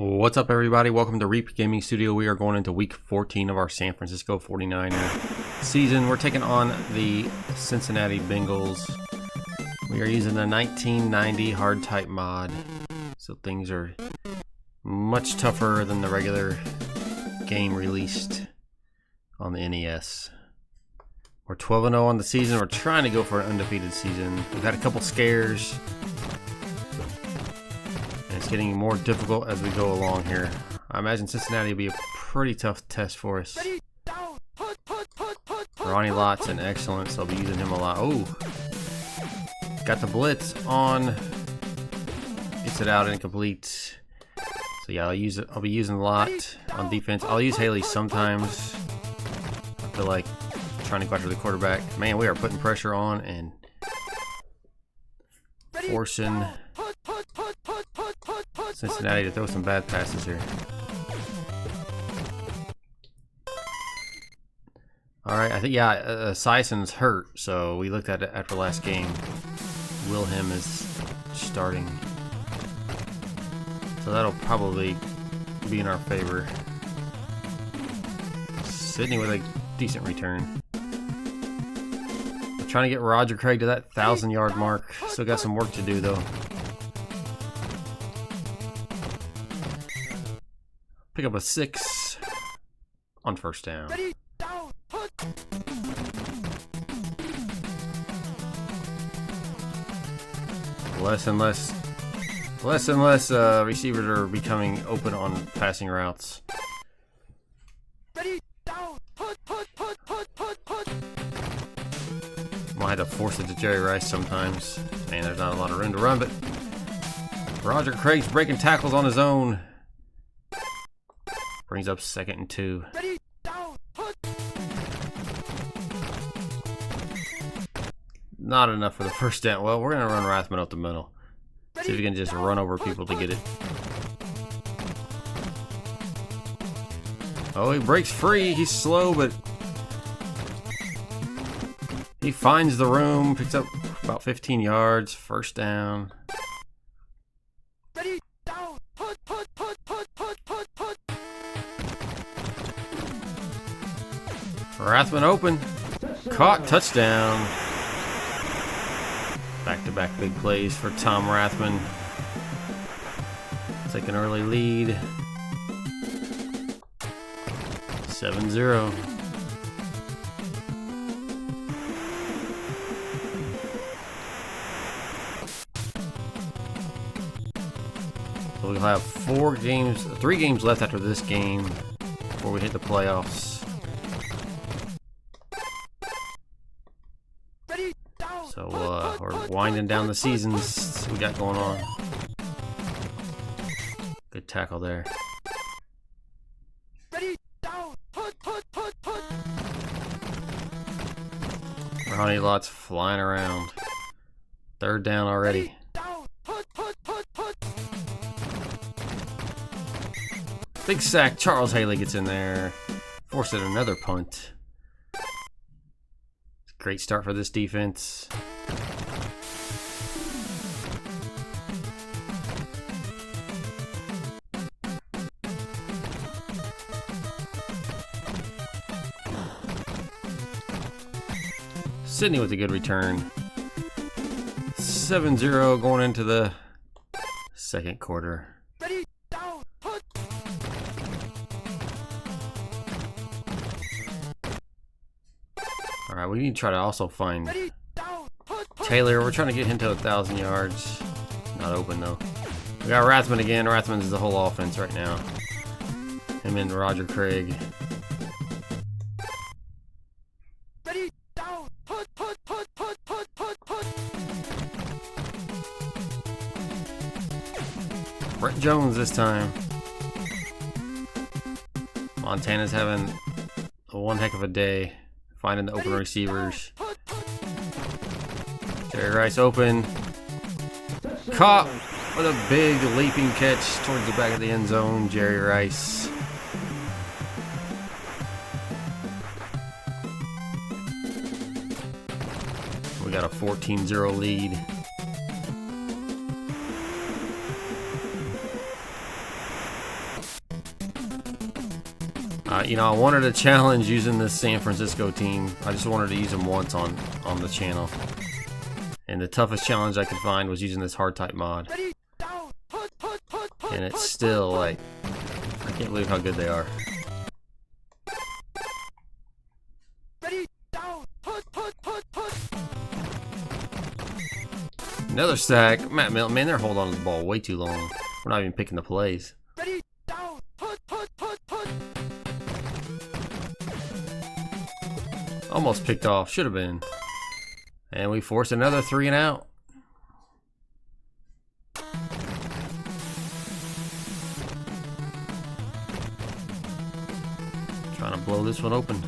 What's up, everybody? Welcome to Reap Gaming Studio. We are going into week 14 of our San Francisco 49er season. We're taking on the Cincinnati Bengals. We are using the 1990 Hardtype mod, so things are much tougher than the regular game released on the NES. We're 12-0 on the season. We're trying to go for an undefeated season. We've had a couple scares. It's getting more difficult as we go along here. I imagine Cincinnati will be a pretty tough test for us. Ronnie Lott's an excellent, so I'll be using him a lot. Oh, got the blitz on. Gets it out incomplete. So yeah, I'll be using Lott on defense. I'll use Haley sometimes. I feel like trying to go after the quarterback. Man, we are putting pressure on and forcing Cincinnati to throw some bad passes here. Alright, I think, yeah, Sison's hurt, so we looked at it after last game. Wilhelm is starting. So that'll probably be in our favor. Sydney with a decent return. We're trying to get Roger Craig to that 1,000-yard mark. Still got some work to do, though. Pick up a 6 on first down. Less and less receivers are becoming open on passing routes. Might have to force it to Jerry Rice sometimes. Man, there's not a lot of room to run, but Roger Craig's breaking tackles on his own. Brings up 2nd and 2. Not enough for the first down. Well, we're going to run Rathman up the middle. See if we can just run over people to get it. Oh, he breaks free. He's slow, but he finds the room. Picks up about 15 yards. First down. Rathman open. Caught. Touchdown. Back-to-back big plays for Tom Rathman. Take an early lead. 7-0. So we'll have 3 games left after this game before we hit the playoffs. So we're winding down the seasons we got going on. Good tackle there. Ronnie Lott's flying around. 3rd down already. Big sack. Charles Haley gets in there. Forcing another punt. Great start for this defense. Sydney with a good return. 7-0 going into the second quarter. Alright, we need to try to also find Taylor. We're trying to get him to 1,000 yards. Not open though. We got Rathman again. Rathman's the whole offense right now. Him and Roger Craig. Brett Jones this time. Montana's having one heck of a day. Finding the open receivers. Jerry Rice open. Caught with a big leaping catch towards the back of the end zone. Jerry Rice. We got a 14-0 lead. You know, I wanted a challenge using this San Francisco team. I just wanted to use them once on the channel. And the toughest challenge I could find was using this Hardtype mod. And it's still like, I can't believe how good they are. Another sack. Matt Milton, man, they're holding on to the ball way too long. We're not even picking the plays. Almost picked off. Should have been. And we forced another 3 and out. Trying to blow this one open.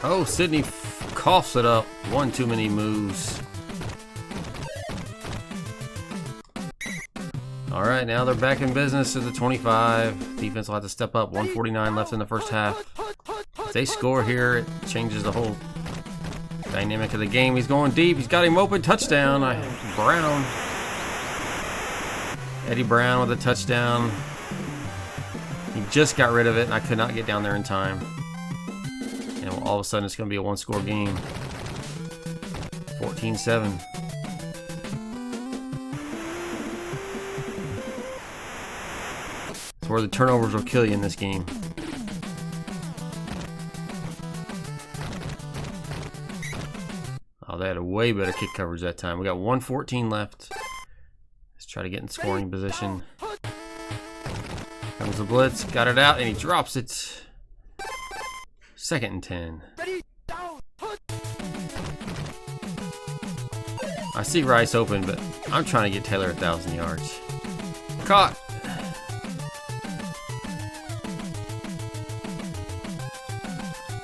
Oh, Sydney coughs it up. One too many moves. All right, now they're back in business at the 25. Defense will have to step up. 1:49 left in the first half. If they score here, it changes the whole dynamic of the game. He's going deep. He's got him open. Touchdown. Brown. Eddie Brown with a touchdown. He just got rid of it, and I could not get down there in time. And all of a sudden, it's going to be a one-score game. 14-7. It's where the turnovers will kill you in this game. Oh, they had a way better kick coverage that time. We got 1:14 left. Let's try to get in scoring position. Comes the blitz, got it out, and he drops it. 2nd and 10. I see Rice open, but I'm trying to get Taylor 1,000 yards. Caught.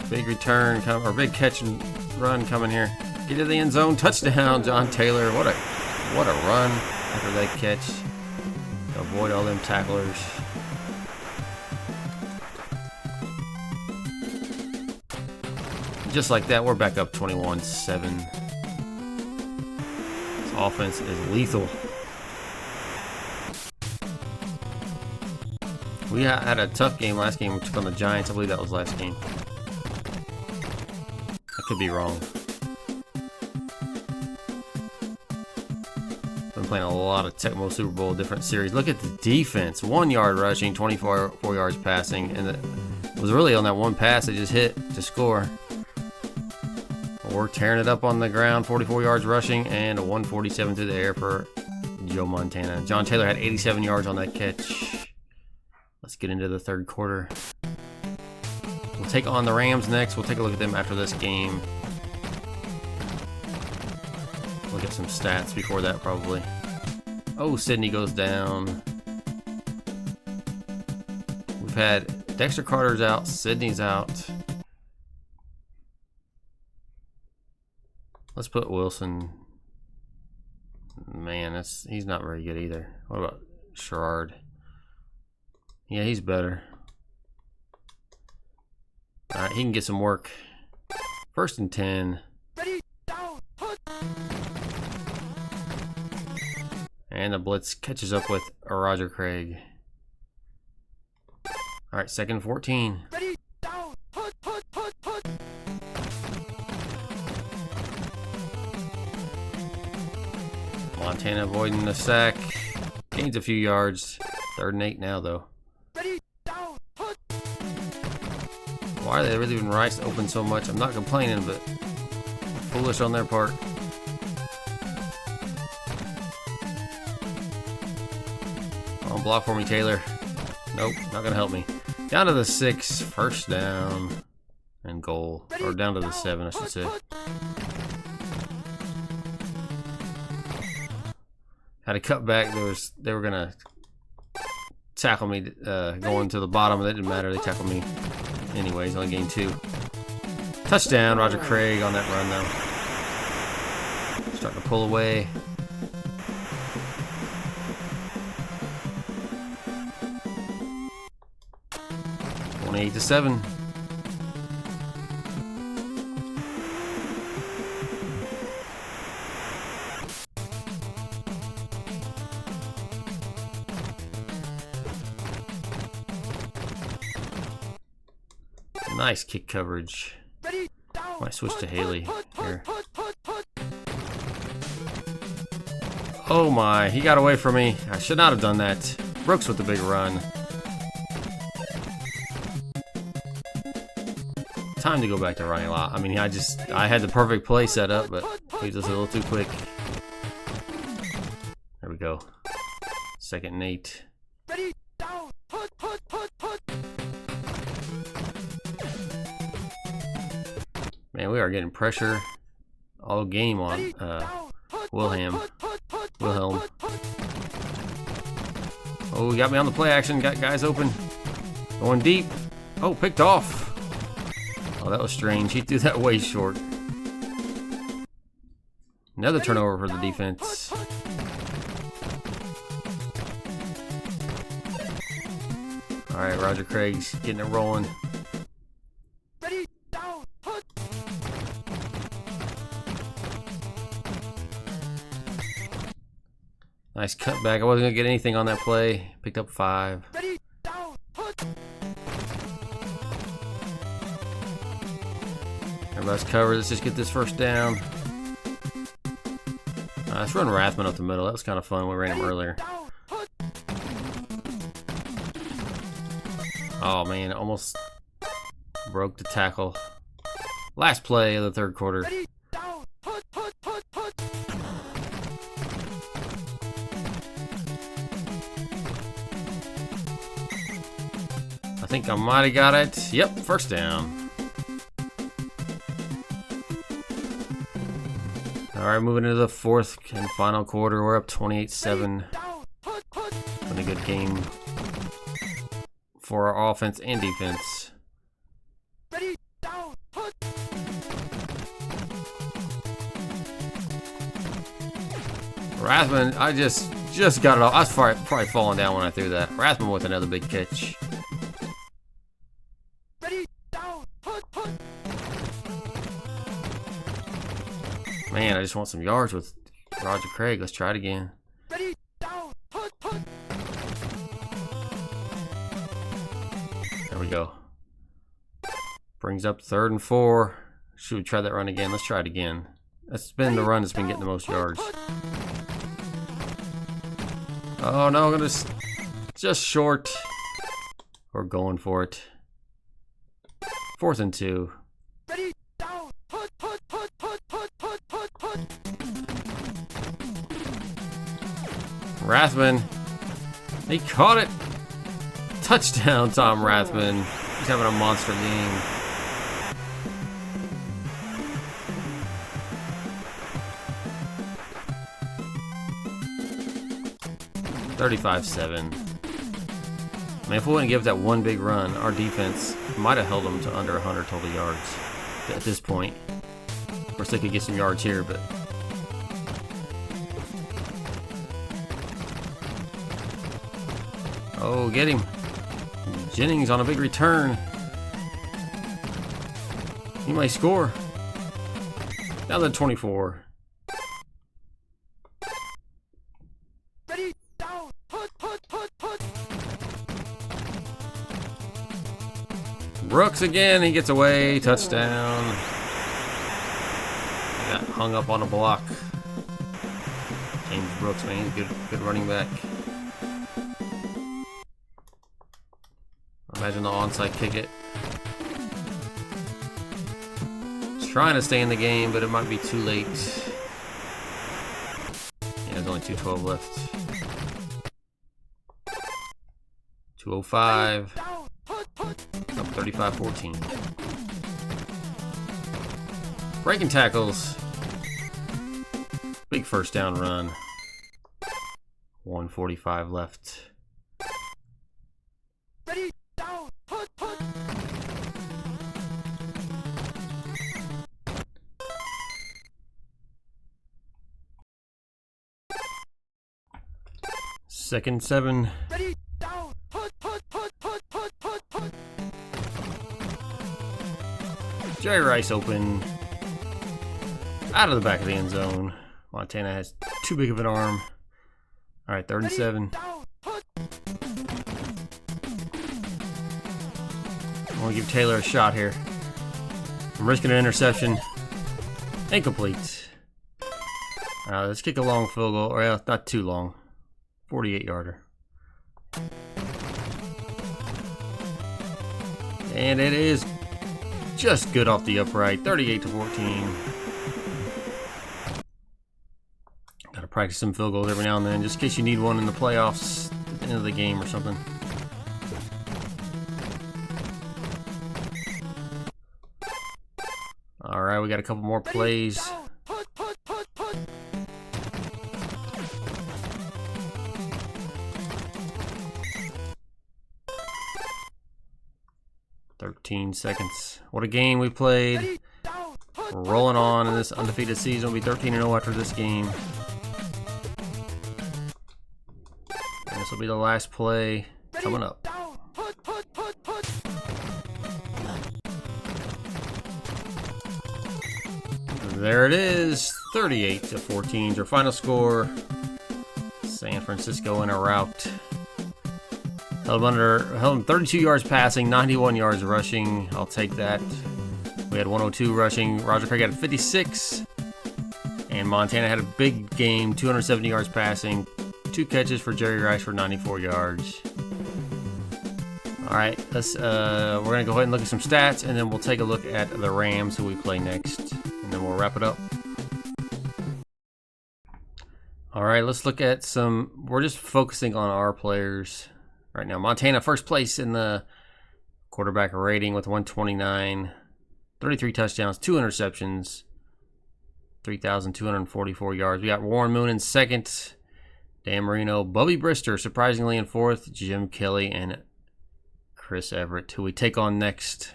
Big return, or big catch and run coming here. Get to the end zone, touchdown, John Taylor. What a run after that catch. Avoid all them tacklers. Just like that, we're back up 21-7. This offense is lethal. We had a tough game last game. We took on the Giants. I believe that was last game. I could be wrong. Been playing a lot of Tecmo Super Bowl, different series. Look at the defense. 1 yard rushing, 24 yards passing, and it was really on that one pass they just hit to score. We're tearing it up on the ground, 44 yards rushing, and a 147 through the air for Joe Montana. John Taylor had 87 yards on that catch. Let's get into the third quarter. We'll take on the Rams next. We'll take a look at them after this game. Look at some stats before that, probably. Oh, Sydney goes down. We've had Dexter Carter's out, Sydney's out. Let's put Wilson. Man, he's not very good either. What about Sherrard? Yeah, he's better. All right, he can get some work. 1st and 10. And the blitz catches up with Roger Craig. All right, 2nd and 14. Montana avoiding the sack. Gains a few yards. 3rd and 8 now, though. Why are they really leaving Rice open so much? I'm not complaining, but foolish on their part. On block for me, Taylor. Nope, not gonna help me. Down to the 6, 1st down and goal. Or down to the 7, I should say. Had a cutback. They were gonna tackle me going to the bottom. That didn't matter. They tackled me anyways. Only gained 2. Touchdown, Roger Craig on that run though. Starting to pull away. $28 to 7. Nice kick coverage. Might switch to Haley here. Oh my, he got away from me. I should not have done that. Brooks with the big run. Time to go back to running a lot. I mean, I had the perfect play set up, but he was just a little too quick. There we go. 2nd and 8. Man, we are getting pressure all game on Wilhelm. Oh, he got me on the play action. Got guys open. Going deep. Oh, picked off. Oh, that was strange. He threw that way short. Another turnover for the defense. All right, Roger Craig's getting it rolling. Nice cutback. I wasn't going to get anything on that play. Picked up 5. Everybody's covered. Let's just get this first down. Let's run Rathman up the middle. That was kind of fun. We ran him earlier. Oh, man. Almost broke the tackle. Last play of the 3rd quarter. I think I might have got it. Yep, first down. Alright, moving into the 4th and final quarter. We're up 28-7. Been a good game for our offense and defense. Rathman, I just got it off. I was probably falling down when I threw that. Rathman with another big catch. Man, I just want some yards with Roger Craig. Let's try it again. There we go. Brings up 3rd and 4. Should we try that run again? Let's try it again. That's been the run that's been getting the most yards. Oh no, I'm gonna just short. We're going for it. 4th and 2. Rathman, he caught it. Touchdown, Tom Rathman. He's having a monster game. $35-7. I mean, if we wouldn't give that one big run, our defense might have held them to under 100 total yards at this point. Of course, they could get some yards here, but oh, get him. Jennings on a big return. He might score. Down to 24. Brooks again, he gets away, touchdown. Got hung up on a block. James Brooks, man, he's good running back. Imagine the onside kick it. Trying to stay in the game, but it might be too late. Yeah, there's only 2:12 left. 2:05. Up 35-14. Breaking tackles. Big first down run. 1:45 left. Second 7. Jerry Rice open. Out of the back of the end zone. Montana has too big of an arm. Alright, 3rd and 7. want to give Taylor a shot here. I'm risking an interception. Incomplete. Let's kick a long field goal. Or not too long. 48-yarder. And it is just good off the upright. 38-14. Gotta practice some field goals every now and then, just in case you need one in the playoffs at the end of the game or something. Alright, we got a couple more plays. Seconds. What a game we played. We're rolling on in this undefeated season. We'll be 13-0 after this game. And this will be the last play coming up. There it is. 38-14 is your final score. San Francisco in a rout. Held him 32 yards passing, 91 yards rushing. I'll take that. We had 102 rushing. Roger Craig had 56. And Montana had a big game, 270 yards passing. 2 catches for Jerry Rice for 94 yards. All right, we're gonna go ahead and look at some stats, and then we'll take a look at the Rams, who we play next, and then we'll wrap it up. All right, let's look at some. We're just focusing on our players. Right now, Montana first place in the quarterback rating with 129, 33 touchdowns, 2 interceptions, 3,244 yards. We got Warren Moon in second, Dan Marino, Bubby Brister surprisingly in fourth, Jim Kelly, and Chris Everett, who we take on next.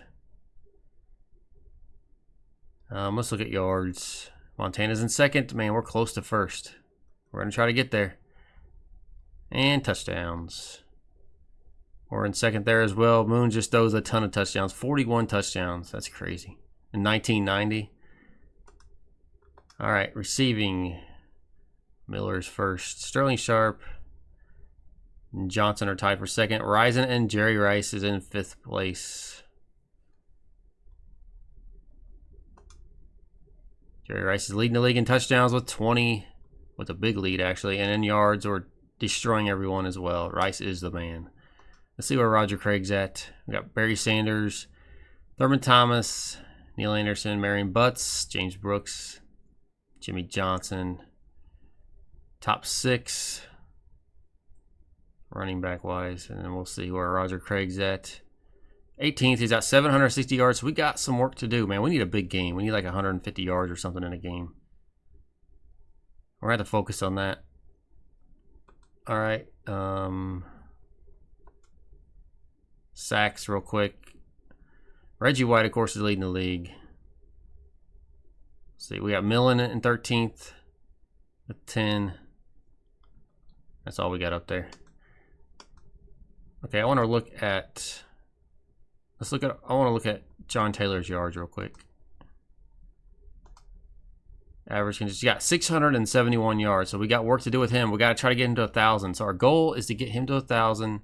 Let's look at yards. Montana's in second. Man, we're close to first. We're going to try to get there. And touchdowns. We're in second there as well. Moon just throws a ton of touchdowns. 41 touchdowns. That's crazy. In 1990. All right, receiving. Miller's first. Sterling Sharp and Johnson are tied for second. Risen and Jerry Rice is in fifth place. Jerry Rice is leading the league in touchdowns with 20. With a big lead, actually. And in yards, or destroying everyone as well. Rice is the man. Let's see where Roger Craig's at. We got Barry Sanders, Thurman Thomas, Neil Anderson, Marion Butts, James Brooks, Jimmy Johnson. Top 6 running back wise. And then we'll see where Roger Craig's at. 18th, he's got 760 yards. So we got some work to do, man. We need a big game. We need like 150 yards or something in a game. We're going to have to focus on that. All right. Sacks real quick. Reggie White, of course, is leading the league. Let's see, we got Millen in 13th with 10. That's all we got up there. Okay, I want to look at. I want to look at John Taylor's yards real quick. Average, he got 671 yards, so we got work to do with him. We got to try to get him to 1,000. So our goal is to get him to 1,000. Of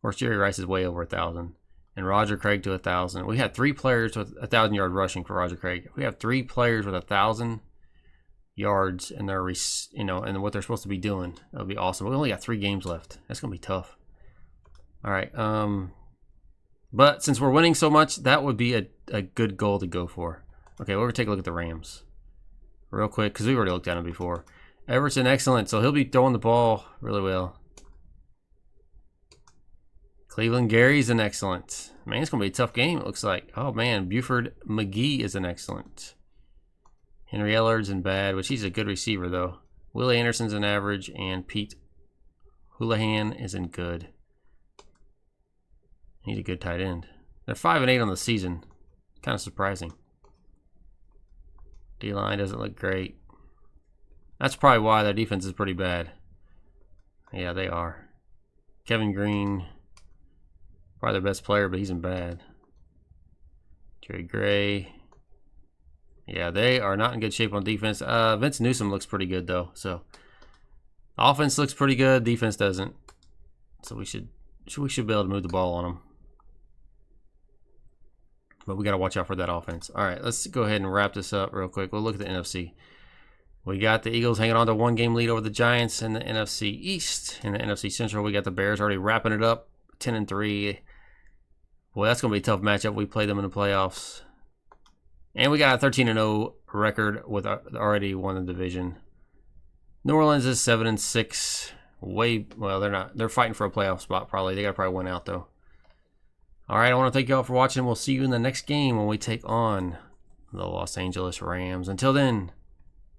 course, Jerry Rice is way over 1,000, and Roger Craig to 1,000. We had 3 players with 1,000-yard rushing for Roger Craig. We have 3 players with 1,000 yards, and they're and what they're supposed to be doing. That would be awesome. We only got 3 games left. That's gonna be tough. All right. But since we're winning so much, that would be a good goal to go for. Okay, we're gonna take a look at the Rams real quick because we already looked at them before. Everson, excellent. So he'll be throwing the ball really well. Cleveland Gary's an excellent. Man, it's going to be a tough game, it looks like. Oh, man. Buford McGee is an excellent. Henry Ellard's in bad, which he's a good receiver, though. Willie Anderson's an average, and Pete Houlihan is in good. He's a good tight end. They're 5-8 on the season. Kind of surprising. D-line doesn't look great. That's probably why their defense is pretty bad. Yeah, they are. Kevin Green, probably their best player, but he's in bad. Jerry Gray. Yeah, they are not in good shape on defense. Vince Newsom looks pretty good, though. So, offense looks pretty good. Defense doesn't. So we should be able to move the ball on them. But we got to watch out for that offense. All right, let's go ahead and wrap this up real quick. We'll look at the NFC. We got the Eagles hanging on to 1-game lead over the Giants in the NFC East. In the NFC Central, we got the Bears already wrapping it up, 10-3. Well, that's going to be a tough matchup. We play them in the playoffs. And we got a 13-0 record with already won the division. New Orleans is 7-6. Well, they're not. They're fighting for a playoff spot probably. They got to probably win out though. All right, I want to thank you all for watching. We'll see you in the next game when we take on the Los Angeles Rams. Until then,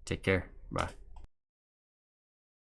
take care. Bye.